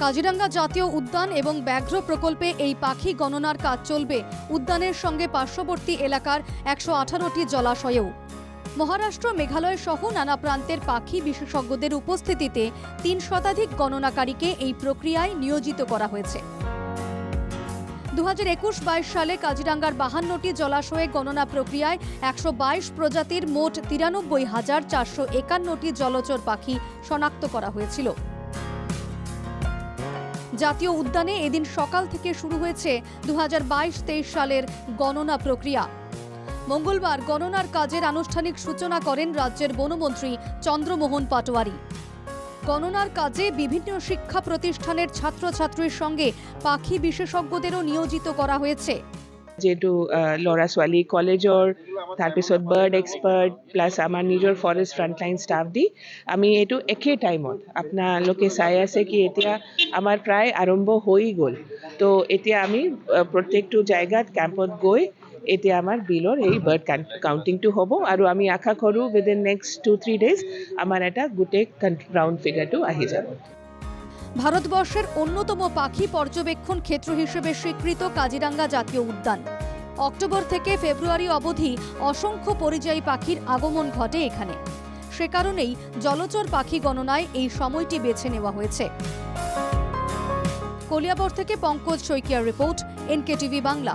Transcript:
কাজিরাঙ্গা জাতীয় উদ্যান এবং ব্যাঘ্র প্রকল্পে এই পাখি গণনার কাজ চলবে উদ্যানের সঙ্গে পার্শ্ববর্তী এলাকার ১১৮টি জলাশয়েও। মহারাষ্ট্র, মেঘালয় সহ নানা প্রান্তের পাখি বিশেষজ্ঞদের উপস্থিতিতে ৩ শতাধিক গণনাকারীকে এই প্রক্রিয়ায় নিয়োজিত করা হয়েছে। 2021-22 সালে কাজিরাঙ্গার 52টি জলাশয়ে গণনা প্রক্রিয়ায় 122 প্রজাতির মোট 93,451টি জলচর পাখি শনাক্ত করা হয়েছিল। জাতীয় উদ্যানে এদিন সকাল থেকে শুরু হয়েছে 2022-23 সালের গণনা প্রক্রিয়া। মঙ্গলবার গণনার কাজের আনুষ্ঠানিক সূচনা করেন রাজ্যের বনমন্ত্রী চন্দ্রমোহন পাটোয়ারি। গণনার কাজে বিভিন্ন শিক্ষা প্রতিষ্ঠানের ছাত্রছাত্রীর সঙ্গে পাখি বিশেষজ্ঞদেরও নিয়োজিত করা হয়েছে। যেহেতু ল'ৰা ছোৱালী কলেজৰ তাৰপিছত বাৰ্ড এক্সপাৰ্ট প্লাছ আমাৰ নিজৰ ফৰেষ্ট ফ্ৰণ্টলাইন ষ্টাফ দি আমি এইটো একে টাইমত আপোনালোকে চাই আছে কি এতিয়া আমাৰ প্ৰায় আৰম্ভ হৈ গ'ল। তো এতিয়া আমি প্ৰত্যেকটো জায়গাত কেম্পত গৈ এতিয়া আমাৰ বিলৰ এই বাৰ্ড কাউণ্টিংটো হ'ব আৰু আমি আশা কৰোঁ উইদিন নেক্সট 2-3 ডেজ আমাৰ এটা গোটেই ৰাউণ্ড ফিগাৰটো আহি যাব। ভারতবর্ষের অন্যতম পাখি পর্যবেক্ষণ ক্ষেত্র হিসেবে স্বীকৃত কাজিরাঙ্গা জাতীয় উদ্যান। অক্টোবর থেকে ফেব্রুয়ারি অবধি অসংখ্য পরিযায়ী পাখির আগমন ঘটে এখানে। সে কারণেই জলচর পাখি গণনায় এই সময়টি বেছে নেওয়া হয়েছে। কলিয়াবর থেকে পঙ্কজ শইকিয়ার রিপোর্ট, NKTV বাংলা।